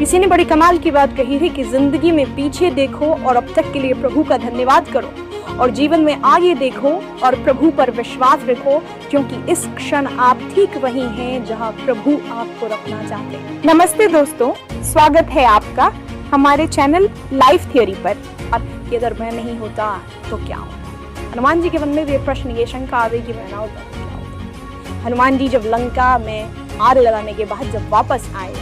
किसी ने बड़ी कमाल की बात कही है कि जिंदगी में पीछे देखो और अब तक के लिए प्रभु का धन्यवाद करो, और जीवन में आगे देखो और प्रभु पर विश्वास रखो, क्योंकि इस क्षण आप ठीक वही हैं जहां प्रभु आपको रखना चाहते हैं। नमस्ते दोस्तों, स्वागत है आपका हमारे चैनल लाइफ थियोरी पर। कि अगर मैं नहीं होता तो क्या होता? हनुमान जी के मन में भी प्रश्न, ये शंका आ गई कि मैं ना होता तो क्या होता। हनुमान जी जब लंका में आग लगाने के बाद जब वापस आए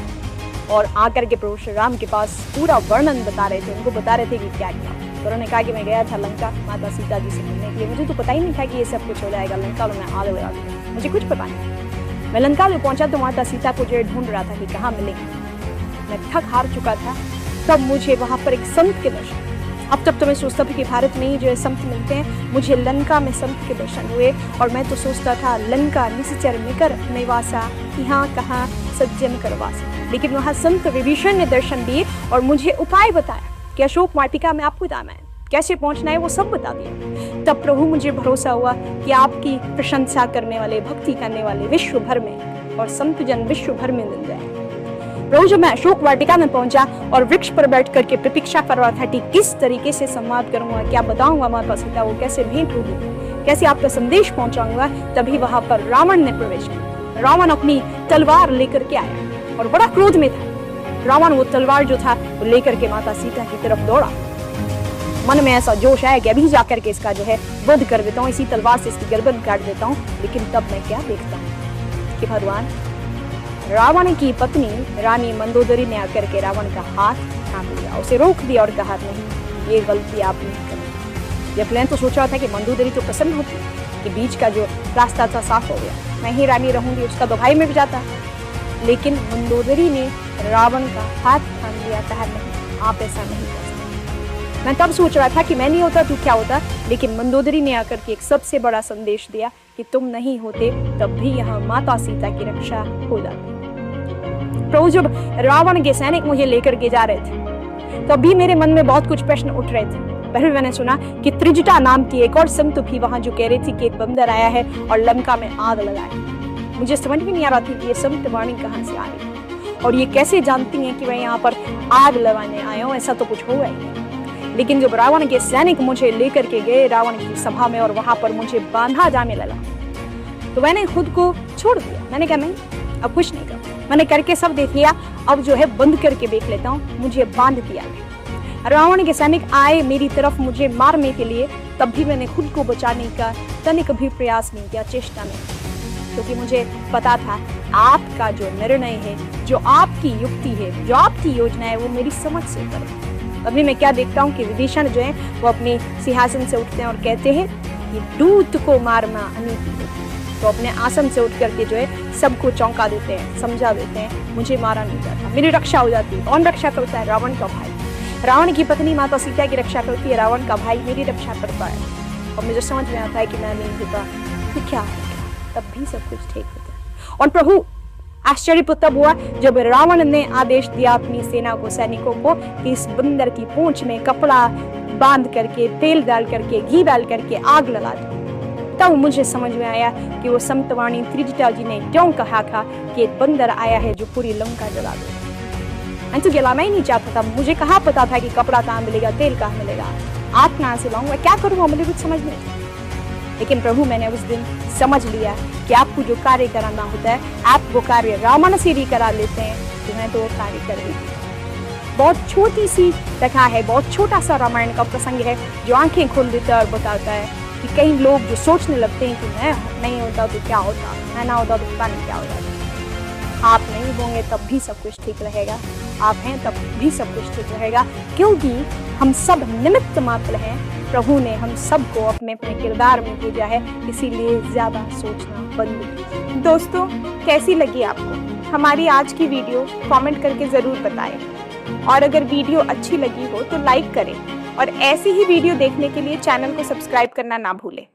और आकर के प्रभु श्री राम के पास पूरा वर्णन बता रहे थे, उनको बता रहे थे कि क्या किया। तो उन्होंने कहा कि मैं गया था लंका माता सीता जी से मिलने के लिए, मुझे तो पता ही नहीं था कि ये सब कुछ हो जाएगा, लंका में आग लगा दूंगा, मुझे कुछ पता नहीं। मैं लंका में पहुंचा तो माता सीता को जो ढूंढ रहा था कि कहाँ मिलेंगे। मैं थक हार चुका था। तब मुझे वहां पर एक संत के दर्शन, अब तक तो मैं सोचता था कि भारत में ही जो है संत मिलते हैं, मुझे लंका में संत के दर्शन हुए। और मैं तो सोचता था लंका निश्चर निकर निवासा, यहाँ कहाँ सज्जन करवासा। लेकिन वहाँ संत विभीषण ने दर्शन दिए और मुझे उपाय बताया कि अशोक वाटिका में आपको जाना है, कैसे पहुंचना है वो सब बता दिया। तब प्रभु मुझे भरोसा हुआ कि आपकी प्रशंसा करने वाले, भक्ति करने वाले विश्व भर में और संत जन विश्व भर में मिल जाए। प्रभु जब मैं अशोक वाटिका में पहुंचा और वृक्ष पर बैठ करके प्रतीक्षा कर रहा था कि किस तरीके से संवाद करूंगा, क्या बताऊंगा माता सीता को, कैसे भेंट होगी, कैसे आपका संदेश पहुंचाऊंगा, तभी वहां पर रावण ने प्रवेश किया। रावण अपनी तलवार लेकर के आया और बड़ा क्रोध में था। रावण वो तलवार जो था वो लेकर के माता सीता की तरफ दौड़ा। मन में ऐसा जोश आया कि अभी जाकर के इसका जो है वध कर देता हूँ, इसी तलवार से इसकी गर्दन काट देता हूँ। लेकिन तब मैं क्या देखता हूँ कि भगवान रावण की पत्नी रानी मंदोदरी ने आकर के रावण का हाथ थाम लिया, उसे रोक दिया और कहा, नहीं, ये गलती आप नहीं करें। जब प्लान तो सोचा था कि मंदोदरी तो प्रसन्न होती कि बीच का जो रास्ता था साफ हो गया, मैं ही रानी रहूंगी, उसका तो भाई मिट जाता। लेकिन मंदोदरी ने रावण का हाथ थाम लिया, कहा, नहीं, आप ऐसा नहीं कर सकते। मैं तब सोच रहा था कि मैं नहीं होता तो क्या होता, लेकिन मंदोदरी ने आकर के एक सबसे बड़ा संदेश दिया कि तुम नहीं होते तब भी यहाँ माता सीता की रक्षा हो जाती। प्रभु जब रावण के सैनिक मुझे लेकर के जा रहे थे तो अभी मेरे मन में बहुत कुछ प्रश्न उठ रहे थे। पहले मैंने सुना कि त्रिजटा नाम की एक और संत भी वहां जो कह रही थी कि एक बंदर आया है और लंका में आग लगाए। मुझे समझ में नहीं आ रहा था कि ये संत वाणी कहाँ से आ रही और ये कैसे जानती हैं कि मैं यहाँ पर आग लगाने आया हूँ, ऐसा तो कुछ होगा ही नहीं। लेकिन जब रावण के सैनिक मुझे लेकर के गए रावण की सभा में और वहां पर मुझे बांधा जाने लगा, तो मैंने खुद को छोड़ दिया। मैंने कहा, नहीं, अब कुछ नहीं करूँ, मैंने करके सब देख लिया, अब जो है बंद करके देख लेता हूँ। मुझे बांध दिया गया। रावण के सैनिक आए मेरी तरफ मुझे मारने के लिए, तब भी मैंने खुद को बचाने का तनिक भी प्रयास नहीं किया, चेष्टा नहीं, क्योंकि मुझे पता था आपका जो निर्णय है, जो आपकी युक्ति है, जो आपकी योजना है, वो मेरी समझ से ऊपर है। अभी मैं क्या देखता हूँ कि विभीषण जो है वो अपने सिंहासन से उठते हैं और कहते हैं कि दूत को मारना अनीति है। तो अपने आसन से उठ करके जो है सबको चौंका देते हैं, समझा देते हैं, मुझे मारा नहीं जाता, मेरी रक्षा हो जाती है। कौन रक्षा करता है? रावण का भाई। रावण की पत्नी माता सीता की रक्षा करती है, रावण का भाई मेरी रक्षा करता है। और मुझे समझ में आता है कि मैं नहीं होता तो क्या होगा, तब भी सब कुछ ठीक होता है। और प्रभु आश्चर्य तब हुआ जब रावण ने आदेश दिया अपनी सेना को, सैनिकों को, कि इस बंदर की पूंछ में कपड़ा बांध करके, तेल डाल करके, घी डाल करके आग लगा दो। तब मुझे समझ में आया कि वो संतवाणी त्रिजटा जी ने क्यों कहा था कि एक बंदर आया है जो पूरी लंका जला दे। मैं तो जलाना ही नहीं चाहता था। मुझे कहाँ पता था कि कपड़ा कहाँ मिलेगा, तेल कहाँ मिलेगा, आग कहाँ से लाऊंगा, क्या करूँगा, मुझे कुछ समझ नहीं। लेकिन प्रभु मैंने उस दिन समझ लिया कि आपको जो कार्य कराना होता है, आप वो कार्य रावण से भी करा लेते हैं, तो मैं तो वो कार्य कर देती। बहुत छोटी सी कथा है, बहुत छोटा सा रामायण का प्रसंग है जो आंखें खोल देता है और बताता है कि कई लोग जो सोचने लगते हैं कि मैं नहीं होता तो क्या होता, मैं ना होता तो पता नहीं क्या होता। आप नहीं होंगे तब भी सब कुछ ठीक रहेगा, आप हैं तब भी सब कुछ ठीक रहेगा, क्योंकि हम सब निमित्त मात्र हैं। प्रभु ने हम सबको अपने अपने किरदार में भेजा है, इसीलिए ज्यादा सोचना बंद कीजिए। दोस्तों, कैसी लगी आपको हमारी आज की वीडियो? कमेंट करके जरूर बताएं। और अगर वीडियो अच्छी लगी हो तो लाइक करें और ऐसी ही वीडियो देखने के लिए चैनल को सब्सक्राइब करना ना भूलें।